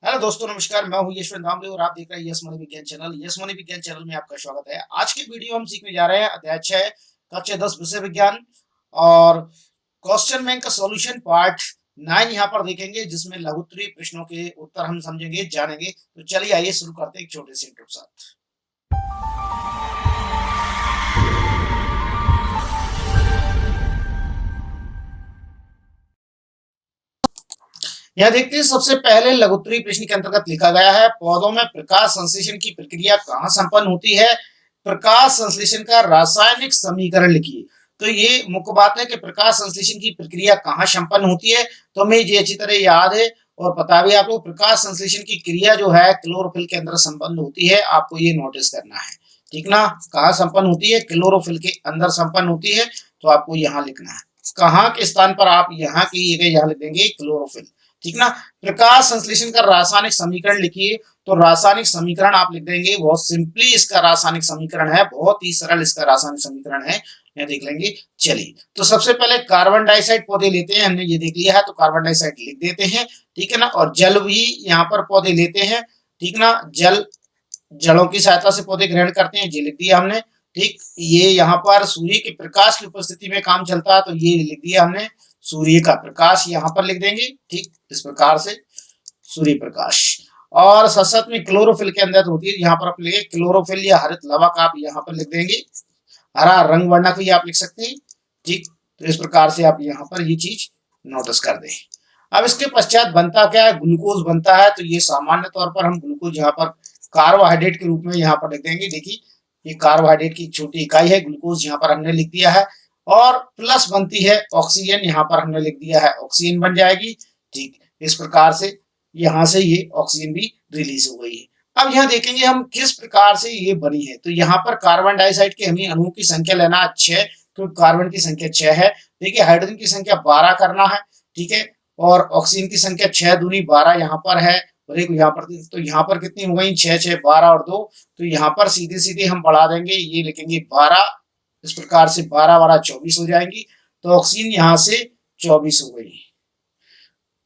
Hello दोस्तों, नमस्कार। मैं हूं यशवंत धामले और आप देख रहे हैं यस मनी विज्ञान चैनल। यस मनी विज्ञान चैनल में आपका स्वागत है। आज के वीडियो हम सीखने जा रहे हैं अध्याय 6 कक्षा 10 विषय विज्ञान और क्वेश्चन बैंक का सॉल्यूशन पार्ट 9 यहाँ पर देखेंगे, जिसमें लघुत्तरीय प्रश्नों के उत्तर हम समझेंगे, जानेंगे। तो चलिए आइए शुरू करते हैं एक छोटे से इंट्रो के साथ। यहाँ देखते हैं, सबसे पहले लघुत्तरीय प्रश्न के अंतर्गत लिखा गया है, पौधों में प्रकाश संश्लेषण की प्रक्रिया कहाँ संपन्न होती है? प्रकाश संश्लेषण का रासायनिक समीकरण लिखिए। तो ये मुख्य बात है कि प्रकाश संश्लेषण की प्रक्रिया कहाँ संपन्न होती है, तो हमें ये अच्छी तरह याद है और पता भी आपको। प्रकाश संश्लेषण की क्रिया जो है क्लोरोफिल के अंदर संपन्न होती है, आपको ये नोटिस करना है, ठीक ना। कहाँ संपन्न होती है? क्लोरोफिल के अंदर संपन्न होती है, तो आपको यहाँ लिखना है। कहाँ के स्थान पर आप यहाँ की जगह यहाँ लिख देंगे क्लोरोफिल, ठीक ना। प्रकाश संश्लेषण का रासायनिक समीकरण लिखिए। तो रासायनिक समीकरण आप लिख देंगे, बहुत सिंपली इसका रासायनिक समीकरण है, बहुत ही सरल इसका रासायनिक समीकरण है, यह देख लेंगे। चलिए, तो सबसे पहले कार्बन डाइऑक्साइड पौधे लेते हैं, हमने ये देख लिया है, तो कार्बन डाइऑक्साइड लिख देते हैं, ठीक है ना। और जल भी यहाँ पर पौधे लेते हैं, ठीक ना। जड़ों की सहायता से पौधे ग्रहण करते हैं, ये लिख दिया हमने, ठीक। ये यहाँ पर सूर्य के प्रकाश की उपस्थिति में काम चलता है, तो ये लिख दिया हमने, सूर्य का प्रकाश यहाँ पर लिख देंगे, ठीक। इस प्रकार से सूर्य प्रकाश। और साथ साथ में क्लोरोफिल के अंदर होती है, यहाँ पर आप लिखे क्लोरोफिल या हरित लवक, आप यहाँ पर लिख देंगे। हरा रंग वर्णक भी आप लिख सकते हैं, ठीक। तो इस प्रकार से आप यहाँ पर ये चीज नोटिस कर दें। अब इसके पश्चात बनता क्या है? ग्लूकोज बनता है। तो ये सामान्य तौर पर हम ग्लूकोज यहाँ पर कार्बोहाइड्रेट के रूप में यहाँ पर लिख देंगे। देखिए, ये कार्बोहाइड्रेट की छोटी इकाई है, ग्लूकोज यहाँ पर हमने लिख दिया है। और प्लस बनती है ऑक्सीजन, यहाँ पर हमने लिख दिया है, ऑक्सीजन बन जाएगी, ठीक। इस प्रकार से यहाँ से ये ऑक्सीजन भी रिलीज हो गई है। अब यहाँ देखेंगे हम किस प्रकार से ये बनी है। तो यहाँ पर कार्बन डाइऑक्साइड के हमें अणुओं की संख्या लेना है 6, क्योंकि कार्बन की संख्या 6 है। देखिए, हाइड्रोजन की संख्या 12 करना है, ठीक है। और ऑक्सीजन की संख्या 6 दूनी 12 यहाँ पर है, और एक यहाँ पर, तो यहाँ पर कितनी हो गई? 6 6 12 और 2। तो यहाँ पर सीधे सीधे हम बढ़ा देंगे, ये लिखेंगे 12। इस प्रकार से 12 12 24 हो जाएंगी। तो ऑक्सीजन यहाँ से 24 हो गई।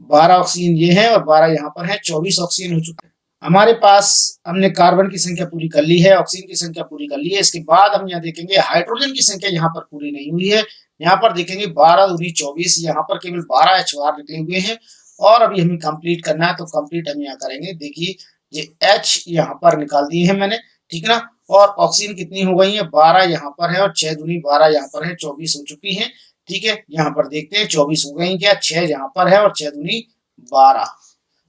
12 ऑक्सीजन ये है और 12 यहाँ पर है, 24 ऑक्सीजन हो चुके हैं हमारे पास। हमने कार्बन की संख्या पूरी कर ली है, ऑक्सीजन की संख्या पूरी कर ली है। इसके बाद हम यहाँ देखेंगे हाइड्रोजन की संख्या यहाँ पर पूरी नहीं हुई है। यहाँ पर देखेंगे 12 दूनी 24, यहाँ पर केवल 12 H बाहर निकले हुए हैं, और अभी हमें कंप्लीट करना है, तो कंप्लीट हम यहाँ करेंगे। देखिए, ये H यहाँ पर निकाल दिए हैं मैंने, ठीक ना। और ऑक्सीजन कितनी हो गई है? 12 यहाँ पर है, और 6 दूनी 12 यहाँ पर है, 24 हो चुकी है, ठीक है। यहाँ पर देखते हैं 24 हो गई क्या? 6 यहाँ पर है और 6 दूनी 12,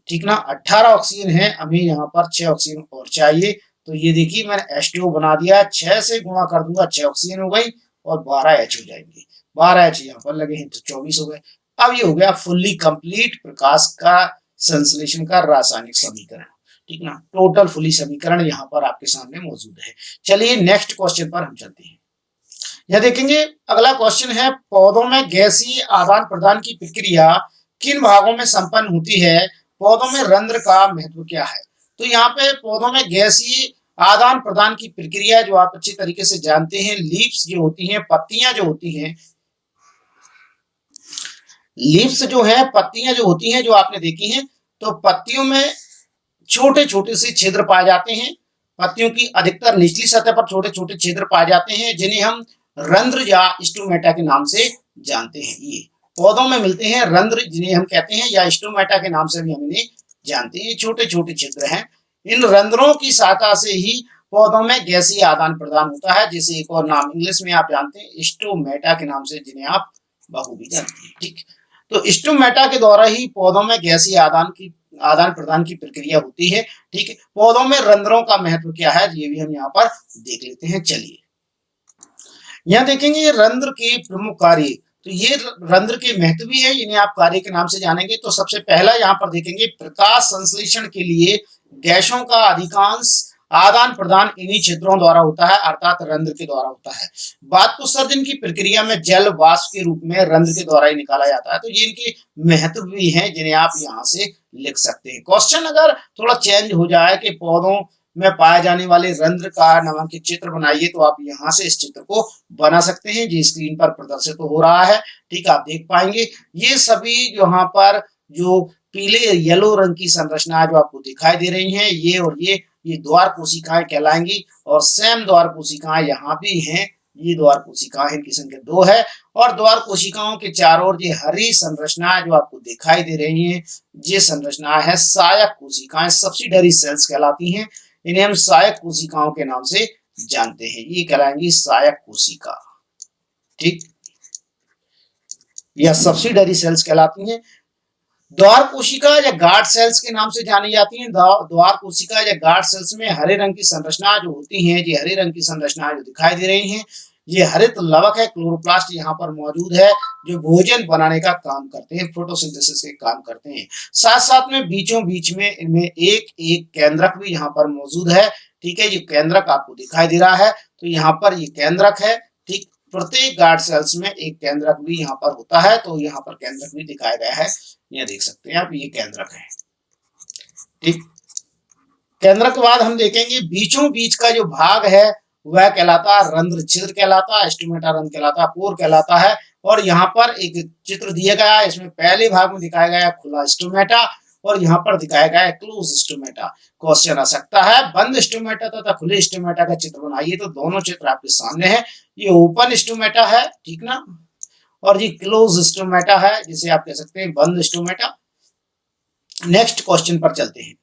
ठीक ना। 18 ऑक्सीजन है, हमें यहाँ पर 6 ऑक्सीजन और चाहिए। तो ये देखिए, मैंने H2O बना दिया, 6 से गुणा कर दूंगा, 6 ऑक्सीजन हो गई और 12 H हो जाएंगे। 12 H यहाँ पर लगे हैं, तो 24 हो गए। अब ये हो गया फुल्ली कंप्लीट प्रकाश का संश्लेषण का रासायनिक समीकरण, ठीक ना। टोटल फुली समीकरण यहाँ पर आपके सामने मौजूद है। चलिए नेक्स्ट क्वेश्चन पर हम चलते हैं। यह देखेंगे, अगला क्वेश्चन है, पौधों में गैसीय आदान प्रदान की प्रक्रिया किन भागों में संपन्न होती है? पौधों में रंध्र का महत्व क्या है? तो यहाँ पे पौधों में गैसीय आदान प्रदान की प्रक्रिया जो आप अच्छी तरीके से जानते हैं, लीव्स जो होती हैं, पत्तियां जो होती हैं, लीव्स जो है, पत्तियां जो होती हैं, जो आपने देखी हैं, तो पत्तियों में छोटे छोटे से छिद्र पाए जाते हैं। पत्तियों की अधिकतर निचली सतह पर छोटे छोटे छिद्र पाए जाते हैं, जिन्हें हम रंध्र या स्टोमेटा के नाम से जानते हैं। ये पौधों में मिलते हैं रंध्र, जिन्हें हम कहते हैं, या स्टोमेटा के नाम से भी हम इन्हें जानते हैं। छोटे छोटे छिद्र हैं, इन रंध्रों की सहायता से ही पौधों में गैसीय आदान प्रदान होता है। जैसे एक और नाम इंग्लिश में आप जानते हैं, स्टोमेटा के नाम से, जिन्हें आप बखूबी जानते हैं, ठीक। तो स्टोमेटा के द्वारा ही पौधों में गैसीय आदान प्रदान की प्रक्रिया होती है, ठीक है। पौधों में रंध्रों का महत्व क्या है, ये भी हम यहाँ पर देख लेते हैं। चलिए, यहाँ देखेंगे रंध्र के प्रमुख कार्य। तो ये रंध्र के महत्व भी है, इन्हें आप कार्य के नाम से जानेंगे। तो सबसे पहला यहाँ पर देखेंगे, प्रकाश संश्लेषण के लिए गैसों का अधिकांश आदान प्रदान इन्हीं छिद्रों द्वारा होता है, अर्थात रंध्र के द्वारा होता है। वाष्पोत्सर्जन की प्रक्रिया में जल वाष्प के रूप में रंध्र के द्वारा ही निकाला जाता है। तो ये इनके महत्व भी हैं, जिन्हें आप यहाँ से लिख सकते हैं। क्वेश्चन अगर थोड़ा चेंज हो जाए कि पौधों में पाए जाने वाले रंध्र का नामांकित चित्र बनाइए, तो आप यहाँ से इस चित्र को बना सकते हैं, जो स्क्रीन पर प्रदर्शित हो रहा है, ठीक। आप देख पाएंगे ये सभी यहाँ पर जो पीले येलो रंग की संरचना जो आपको दिखाई दे रही हैं, ये और ये द्वार कोशिकाएं कहलाएंगी। और सेम द्वार कोशिकाएं यहाँ भी हैं, ये द्वार कोशिकाएं, इनकी संख्या 2 है। और द्वार कोशिकाओं के चारों ओर ये हरी संरचना जो आपको दिखाई दे रही है, ये संरचना है सहायक कोशिकाएं, सब्सिडरी सेल्स कहलाती हैं। इन्हें हम सहायक कोशिकाओं के नाम से जानते हैं, ये कहलाएंगी सहायक कोशिका, ठीक, या सब्सिडरी सेल्स कहलाती हैं। द्वार कोशिका या गार्ड सेल्स के नाम से जानी जाती हैं। द्वार कोशिका या गार्ड सेल्स में हरे रंग की संरचना जो होती हैं, ये हरे रंग की संरचना जो दिखाई दे रही हैं, ये हरित लवक है, क्लोरोप्लास्ट यहाँ पर मौजूद है, जो भोजन बनाने का काम करते हैं, फोटोसिंथेसिस के काम करते हैं। साथ साथ में बीचों बीच में इनमें एक एक केंद्रक भी यहाँ पर मौजूद है, ठीक है। ये केंद्रक आपको दिखाई दे रहा है, तो यहाँ पर ये केंद्रक है, ठीक। प्रत्येक गार्ड सेल्स में एक केंद्रक भी यहाँ पर होता है, तो यहाँ पर केंद्रक भी दिखाया गया है, ये देख सकते हैं आप, ये केंद्रक है, ठीक। केंद्रक के बाद हम देखेंगे बीचों बीच का जो भाग है वह कहलाता है रंध्र छिद्र कहलाता है, स्टोमेटा रंध्र कहलाता है, पोर कहलाता है। और यहाँ पर एक चित्र दिया गया है, इसमें पहले भाग में दिखाया गया है खुला स्टोमेटा और यहाँ पर दिखाया गया है क्लोज स्टोमेटा। क्वेश्चन आ सकता है बंद स्टोमेटा तथा खुले स्टोमेटा का चित्र बनाइए, तो दोनों चित्र आपके सामने है। ये ओपन स्टोमेटा है, ठीक ना, और ये क्लोज स्टोमेटा है, जिसे आप कह सकते हैं बंद स्टोमेटा। नेक्स्ट क्वेश्चन पर चलते हैं।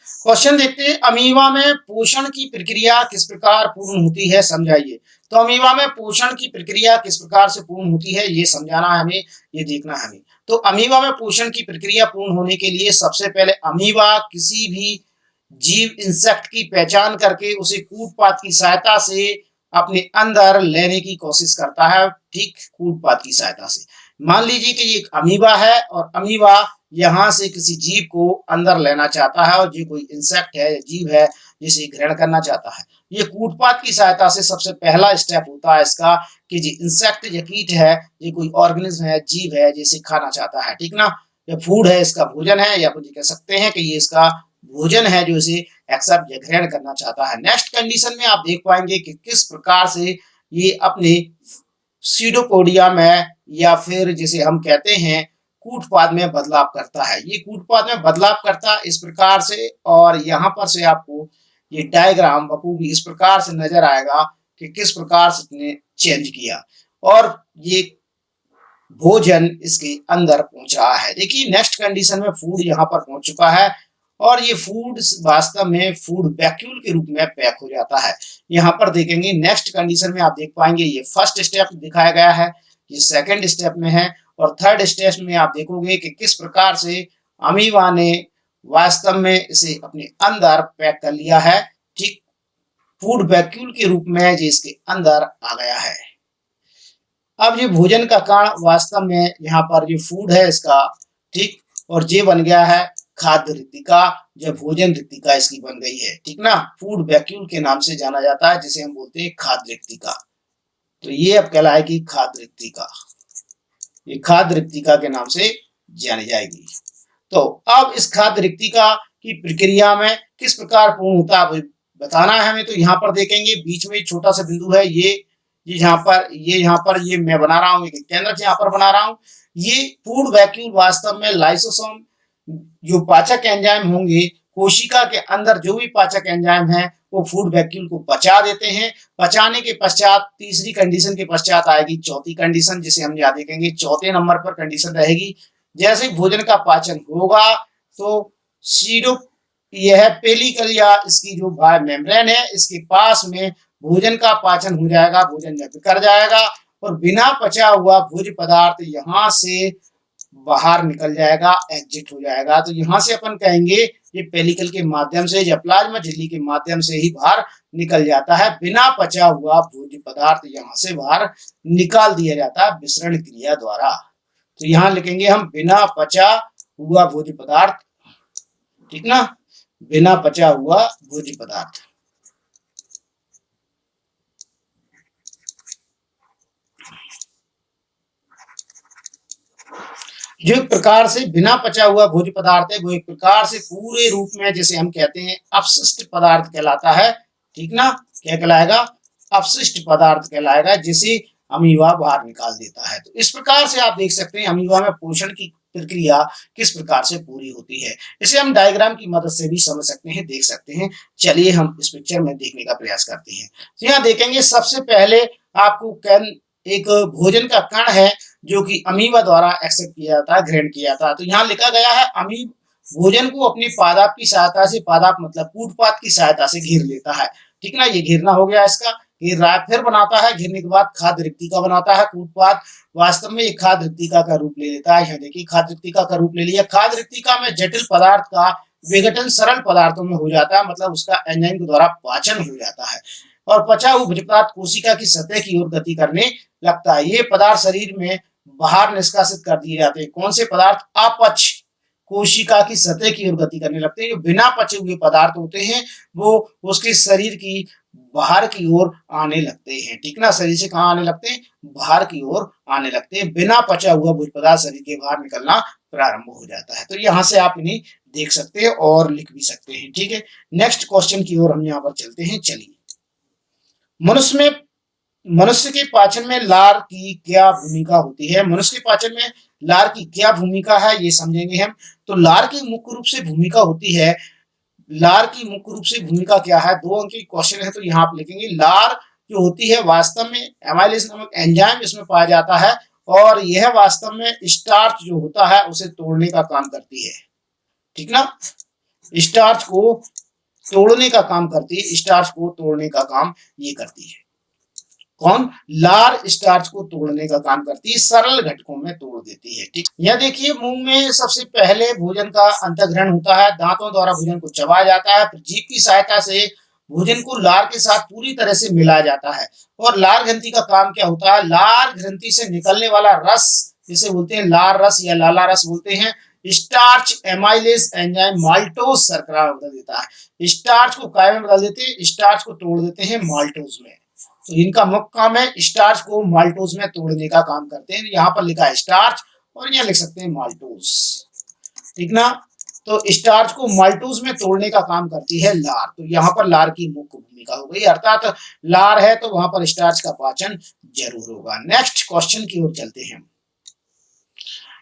क्वेश्चन देखते हैं, अमीबा में पोषण की प्रक्रिया किस प्रकार पूर्ण होती है, समझाइए। तो अमीबा में पोषण की प्रक्रिया किस प्रकार से पूर्ण होती है, ये समझाना है हमें, ये देखना है हमें। तो अमीबा में पोषण की प्रक्रिया पूर्ण होने के लिए सबसे पहले अमीबा किसी भी जीव इंसेक्ट की पहचान करके उसे कूटपात की सहायता से अपने अंदर लेने की कोशिश करता है, ठीक, कूटपात की सहायता से। मान लीजिए कि ये एक अमीबा है और अमीबा यहाँ से किसी जीव को अंदर लेना चाहता है, और जो कोई इंसेक्ट है या जीव है जिसे ग्रहण करना चाहता है, ये कूटपात की सहायता से सबसे पहला स्टेप होता है इसका कि जो इंसेक्ट या कीट है, ये कोई ऑर्गेनिज्म है, जीव है, जिसे खाना चाहता है, ठीक ना, ये फूड है, इसका भोजन है, या कुछ कह सकते हैं कि ये इसका भोजन है जो इसे एक्सेप्ट या ग्रहण करना चाहता है। नेक्स्ट कंडीशन में आप देख पाएंगे कि किस प्रकार से ये अपने सीडोपोडिया में या फिर जिसे हम कहते हैं कूटपाद में बदलाव करता है। ये कूटपाद में बदलाव करता है इस प्रकार से, और यहाँ पर से आपको ये डायग्राम बखूबी इस प्रकार से नजर आएगा कि किस प्रकार से इसने चेंज किया और ये भोजन इसके अंदर पहुंच रहा है। देखिए नेक्स्ट कंडीशन में फूड यहाँ पर पहुंच चुका है और ये फूड वास्तव में फूड वैक्यूल के रूप में पैक हो जाता है। यहाँ पर देखेंगे नेक्स्ट कंडीशन में आप देख पाएंगे ये फर्स्ट स्टेप दिखाया गया है, ये सेकंड स्टेप में है, और थर्ड स्टेप में आप देखोगे कि किस प्रकार से अमीबा ने वास्तव में इसे अपने अंदर पैक कर लिया है, ठीक, फूड वैक्यूल के रूप में जो इसके अंदर आ गया है। अब ये भोजन का कारण वास्तव में यहाँ पर जो फूड है इसका, ठीक, और ये बन गया है खाद्य रिक्तिका, जब भोजन रिक्तिका इसकी बन गई है, ठीक ना, फूड वैक्यूल के नाम से जाना जाता है, जिसे हम बोलते हैं खाद्य रिक्तिका। तो ये अब कहलाएगी खाद्य रिक्तिका, ये खाद्य रिक्तिका के नाम से जानी जाएगी। तो अब इस खाद्य रिक्तिका की प्रक्रिया में किस प्रकार पूर्ण होता है बताना है हमें। तो यहाँ पर देखेंगे बीच में छोटा सा बिंदु है, ये यहाँ पर ये मैं बना रहा हूँ, केंद्र यहाँ पर बना रहा हूँ। ये फूड वैक्यूल वास्तव में लाइसोसोम जो पाचक एंजाइम होंगे, कोशिका के अंदर जो भी पाचक एंजाइम है वो फूड वैक्यूल को पचा देते हैं। पचाने के पश्चात तीसरी कंडीशन के पश्चात आएगी चौथी कंडीशन, जिसे हम यहाँ देखेंगे चौथे नंबर पर कंडीशन रहेगी। जैसे भोजन का पाचन होगा तो सीडो यह पेलिकल या इसकी जो मेम्ब्रेन है इसके पास में भोजन का पाचन हो जाएगा, भोजन जब कर जाएगा और बिना पचा हुआ भोज्य पदार्थ यहाँ से बाहर निकल जाएगा, एग्जिट हो जाएगा। तो यहाँ से अपन कहेंगे ये पेलिकल के माध्यम से या प्लाज्मा झिल्ली के माध्यम से ही बाहर निकल जाता है। बिना पचा हुआ भोज्य पदार्थ यहाँ से बाहर निकाल दिया जाता है विसरण क्रिया द्वारा। तो यहाँ लिखेंगे हम बिना पचा हुआ भोज्य पदार्थ, ठीक ना, बिना पचा हुआ भोज्य पदार्थ। जो एक प्रकार से बिना पचा हुआ भोज्य पदार्थ है वो एक प्रकार से पूरे रूप में जैसे हम कहते हैं अपशिष्ट पदार्थ कहलाता है, ठीक ना, क्या कहलाएगा, अपशिष्ट पदार्थ कहलाएगा, जिसे अमीबा बाहर निकाल देता है। तो इस प्रकार से आप देख सकते हैं अमीबा में पोषण की प्रक्रिया किस प्रकार से पूरी होती है। इसे हम डायग्राम की मदद से भी समझ सकते हैं, देख सकते हैं। चलिए हम इस पिक्चर में देखने का प्रयास करते हैं। तो यहाँ देखेंगे सबसे पहले आपको कैन एक भोजन का कण है जो कि अमीबा द्वारा एक्सेप्ट किया जाता है, ग्रहण किया जाता है। तो यहाँ लिखा गया है अमीब भोजन को अपने पादप की सहायता से, पादप मतलब कूटपाद की सहायता से घेर लेता है। ठीक ना, ये घेरना हो गया इसका, घेर रहा है। फिर बनाता है, घेरने के बाद खाद्य रिक्तिका बनाता है। कूटपाद वास्तव में ये खाद्य रिक्तिका का रूप ले लेता है। यहाँ देखिए खाद्य रिक्तिका का रूप ले लिया। खाद्य रिक्तिका में जटिल पदार्थ का विघटन सरल पदार्थों में हो जाता है, मतलब उसका एंजाइम के द्वारा पाचन हो जाता है और पचा हुआ भोज्य पदार्थ कोशिका की सतह की ओर गति करने लगता है। ये पदार्थ शरीर में बाहर निष्कासित कर दिए जाते हैं। कौन से पदार्थ? अपच कोशिका की सतह की ओर गति करने लगते हैं। जो बिना पचे हुए पदार्थ होते हैं वो उसके शरीर की बाहर की ओर आने लगते हैं। ठीक ना, शरीर से कहाँ आने लगते हैं? बाहर की ओर आने लगते हैं। बिना पचा हुआ भोज्य पदार्थ शरीर के बाहर निकलना प्रारंभ हो जाता है। तो यहाँ से आप इन्हें देख सकते हैं और लिख भी सकते हैं। ठीक है, नेक्स्ट क्वेश्चन की ओर हम यहाँ पर चलते हैं। चलिए, मनुष्य के पाचन में लार की क्या भूमिका होती है? मनुष्य के पाचन में लार की क्या भूमिका है ये समझेंगे हम। तो लार की मुख्य रूप से भूमिका होती है, लार की मुख्य रूप से भूमिका क्या है? 2 अंक की क्वेश्चन है तो यहाँ आप लिखेंगे लार जो होती है वास्तव में एमाइलेज नामक एंजाइम इसमें पाया जाता है और यह वास्तव में स्टार्च जो होता है उसे तोड़ने का काम करती है। ठीक ना, स्टार्च को तोड़ने का काम करती है, स्टार्च को तोड़ने का काम ये करती है। कौन? लार स्टार्च को तोड़ने का काम करती है, सरल घटकों में तोड़ देती है। ठीक, यह देखिए मुंह में सबसे पहले भोजन का अंतःग्रहण होता है, दांतों द्वारा भोजन को चबाया जाता है, फिर जीभ की सहायता से भोजन को लार के साथ पूरी तरह से मिलाया जाता है। और लार ग्रंथि का काम क्या होता है? लार ग्रंथि से निकलने वाला रस जिसे बोलते हैं लार रस या लाला रस बोलते हैं, स्टार्च एमाइलेज एंजाइम माल्टोज शर्करा में बदल देता है। स्टार्च को काय में बदल देते हैं? स्टार्च को तोड़ देते हैं माल्टोज में। तो इनका मुख्य काम है स्टार्च को माल्टोज में तोड़ने का काम करते हैं। यहाँ पर लिखा है स्टार्च और यहाँ लिख सकते हैं माल्टोज। ठीक ना, तो स्टार्च को माल्टोज में तोड़ने का काम करती है लार। तो यहाँ पर लार की मुख्य भूमिका हो गई, अर्थात लार है तो वहां पर स्टार्च का पाचन जरूर होगा। नेक्स्ट क्वेश्चन की ओर चलते हैं।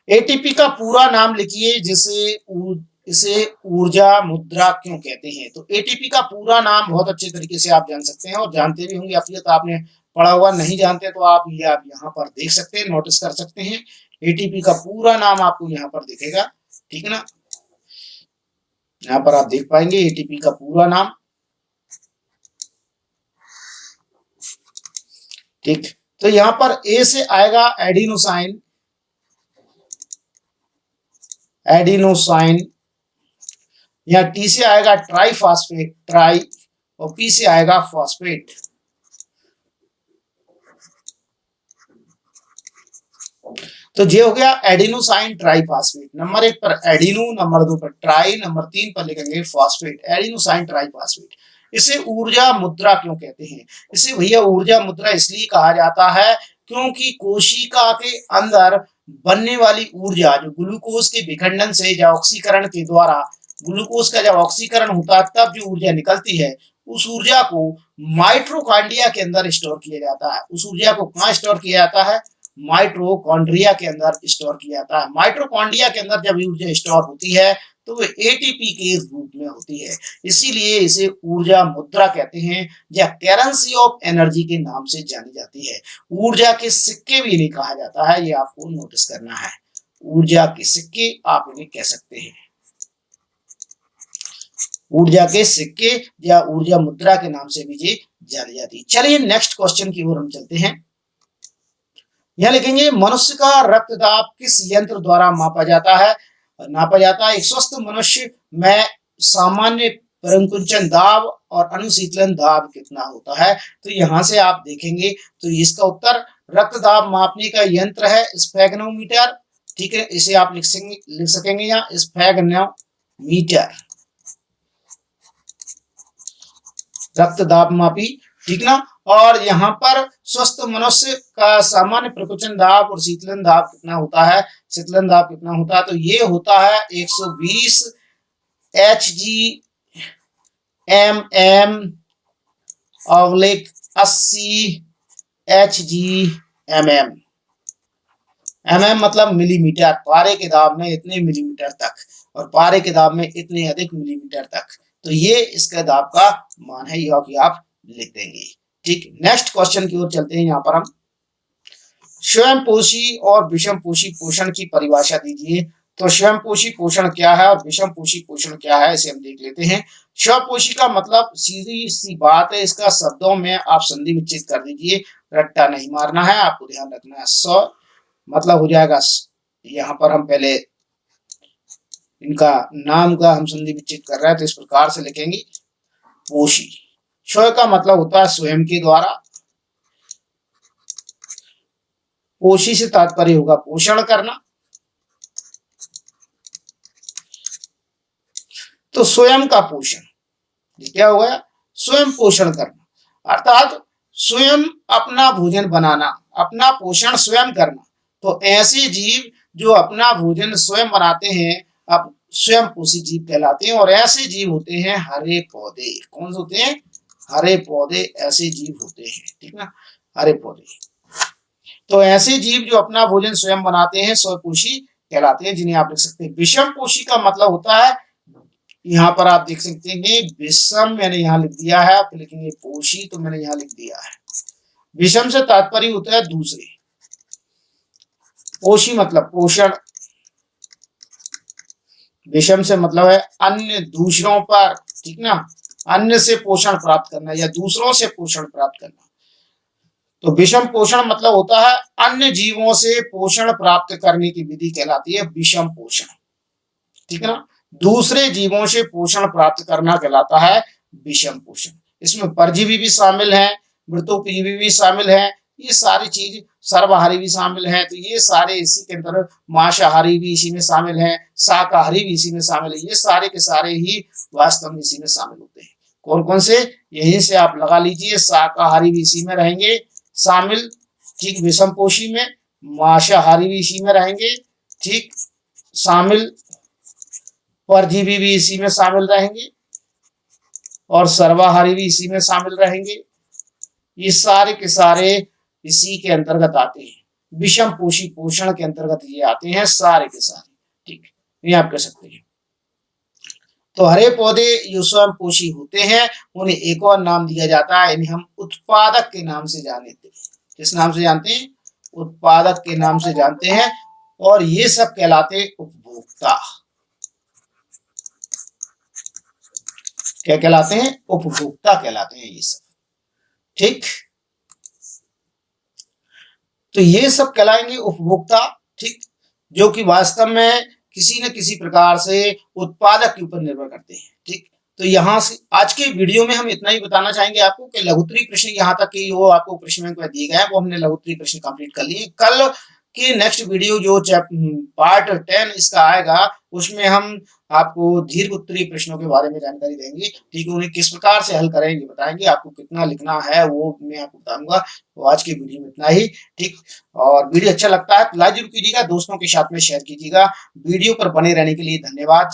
एटीपी का पूरा नाम लिखिए, इसे ऊर्जा मुद्रा क्यों कहते हैं? तो एटीपी का पूरा नाम बहुत अच्छे तरीके से आप जान सकते हैं और जानते भी होंगे, आप आपने पढ़ा हुआ, नहीं जानते तो आप यहाँ पर देख सकते हैं, नोटिस कर सकते हैं। एटीपी का पूरा नाम आपको यहाँ पर दिखेगा। ठीक ना, यहाँ पर आप देख पाएंगे एटीपी का पूरा नाम। ठीक, तो यहाँ पर ए से आएगा एडिनोसाइन, या टी से आएगा ट्राइफॉस्फेट, ट्राई, और पी से आएगा फॉस्फेट। तो ये हो गया एडिनोसाइन ट्राइफॉस्फेट। नंबर 1 पर एडिनो, नंबर 2 पर ट्राई, नंबर 3 पर लिखेंगे फॉस्फेट, एडिनोसाइन ट्राइफॉस्फेट। इसे ऊर्जा मुद्रा क्यों कहते हैं? इसे भैया ऊर्जा मुद्रा इसलिए कहा जाता है क्योंकि कोशिका के अंदर बनने वाली ऊर्जा जो ग्लूकोज के विखंडन से या ऑक्सीकरण के द्वारा, ग्लूकोज का जब ऑक्सीकरण होता है तब जो ऊर्जा निकलती है, उस ऊर्जा को माइटोकॉन्ड्रिया के अंदर स्टोर किया जाता है। उस ऊर्जा को कहाँ स्टोर किया जाता है? माइटोकॉन्ड्रिया के अंदर स्टोर किया जाता है। माइटोकॉन्ड्रिया के अंदर जब ऊर्जा स्टोर होती है तो वो एटीपी के रूप में होती है, इसीलिए इसे ऊर्जा मुद्रा कहते हैं या करेंसी ऑफ एनर्जी के नाम से जानी जाती है। ऊर्जा के सिक्के भी इन्हें कहा जाता है, ये आपको नोटिस करना है। ऊर्जा के सिक्के आप इन्हें कह सकते हैं, ऊर्जा के सिक्के या ऊर्जा मुद्रा के नाम से भी ये जानी जाती है। चलिए नेक्स्ट क्वेश्चन की ओर हम चलते हैं। यह लिखेंगे मनुष्य का रक्तदाब किस यंत्र द्वारा मापा जाता है? एक स्वस्थ मनुष्य में सामान्य परिकुंचन दाब और अनुशीतलन दाब कितना होता है? तो यहां से आप देखेंगे तो इसका उत्तर रक्तदाब मापने का यंत्र है स्फेग्नोमीटर। ठीक है, इसे आप लिख सकेंगे यहाँ स्फेग्नोमीटर, रक्तदाब मापी। ठीक ना, और यहाँ पर स्वस्थ मनुष्य का सामान्य प्रकुचन दाब और शीतलन दाब कितना होता है? शीतलन दाब कितना होता है? तो ये होता है 120 Hg mm / 80 Hg mm। मतलब मिलीमीटर, पारे के दाब में इतने मिलीमीटर तक, और पारे के दाब में इतने अधिक मिलीमीटर तक। तो ये इसके दाब का मान है, यह भी आप लिख देंगे। ठीक, नेक्स्ट क्वेश्चन की ओर चलते हैं। यहाँ पर हम स्वयंपोषी और विषमपोषी पोषण की परिभाषा दीजिए। तो स्वयंपोषी पोषण क्या है और विषमपोषी पोषण क्या है, इसे हम देख लेते हैं। स्वपोषी का मतलब सीधी सी बात है, इसका शब्दों में आप संधि विच्छेद कर दीजिए, रट्टा नहीं मारना है, आपको ध्यान रखना है। स्व मतलब हो जाएगा, यहाँ पर हम पहले इनका नाम का हम संधि विच्छेद कर रहे हैं, तो इस प्रकार से लिखेंगे पोषी। स्व का मतलब होता है स्वयं के द्वारा, पोषी से तात्पर्य होगा पोषण करना। तो स्वयं का पोषण, ये क्या हो गया, स्वयं पोषण करना, अर्थात स्वयं अपना भोजन बनाना, अपना पोषण स्वयं करना। तो ऐसे जीव जो अपना भोजन स्वयं बनाते हैं, अब स्वयं पोषी जीव कहलाते हैं। और ऐसे जीव होते हैं हरे पौधे। कौन से होते हैं, हरे पौधे, ऐसे जीव होते हैं, ठीक ना, हरे पौधे। तो ऐसे जीव जो अपना भोजन स्वयं बनाते हैं स्वपोषी कहलाते हैं, जिन्हें आप लिख सकते हैं। विषम पोषी का मतलब होता है, यहाँ पर आप देख सकते हैं विषम मैंने यहाँ लिख दिया है, आप लिखेंगे पोषी, तो मैंने यहाँ लिख दिया है। विषम से तात्पर्य होता है दूसरे, पोषी मतलब पोषण, विषम से मतलब है अन्य, दूसरों पर, ठीक ना, अन्य से पोषण प्राप्त करना या दूसरों से पोषण प्राप्त करना। तो विषम पोषण मतलब होता है अन्य जीवों से पोषण प्राप्त करने की विधि कहलाती है विषम पोषण, ठीक है ना। दूसरे जीवों से पोषण प्राप्त करना कहलाता है विषम पोषण। इसमें परजीवी भी शामिल हैं, मृतोपजीवी भी शामिल हैं, ये सारी चीज, सर्वहारी भी शामिल हैं। तो ये सारे इसी के अंदर, मांसाहारी भी इसी में शामिल हैं, शाकाहारी भी इसी में शामिल है, ये सारे के सारे ही वास्तव में इसी में शामिल होते हैं। कौन कौन से, यहीं से आप लगा लीजिए, शाकाहारी भी इसी में रहेंगे शामिल, ठीक, विषम पोषी में। मांसाहारी भी इसी में रहेंगे, ठीक, शामिल। परजीवी भी इसी में शामिल रहेंगे और सर्वाहारी भी इसी में शामिल रहेंगे। ये सारे के सारे इसी के अंतर्गत आते हैं, विषम पोषी पोषण के अंतर्गत ये आते हैं सारे के सारे, ठीक, ये आप कह सकते हैं। तो हरे पौधे जो स्वयं पोषी होते हैं, उन्हें एक और नाम दिया जाता है, इन्हें हम उत्पादक के नाम से जानते हैं। किस नाम से जानते हैं, उत्पादक के नाम से जानते हैं। और ये सब कहलाते उपभोक्ता। क्या कहलाते हैं, उपभोक्ता कहलाते हैं ये सब, ठीक। तो ये सब कहलाएंगे उपभोक्ता, ठीक, जो कि वास्तव में किसी न किसी प्रकार से उत्पादक के ऊपर निर्भर करते हैं, ठीक। तो यहाँ से आज के वीडियो में हम इतना ही बताना चाहेंगे आपको कि लघुत्तरी प्रश्न यहाँ तक की वो आपको प्रश्न में दिए गए हैं, वो हमने लघुत्तरी प्रश्न कंप्लीट कर लिए। कल के नेक्स्ट वीडियो जो पार्ट 10 इसका आएगा, उसमें हम आपको दीर्घ उत्तरीय प्रश्नों के बारे में जानकारी देंगे, ठीक है, उन्हें किस प्रकार से हल करेंगे बताएंगे, आपको कितना लिखना है वो मैं आपको बताऊंगा। तो आज की वीडियो में इतना ही, ठीक। और वीडियो अच्छा लगता है तो लाइक जरूर कीजिएगा, दोस्तों के साथ में शेयर कीजिएगा। वीडियो पर बने रहने के लिए धन्यवाद।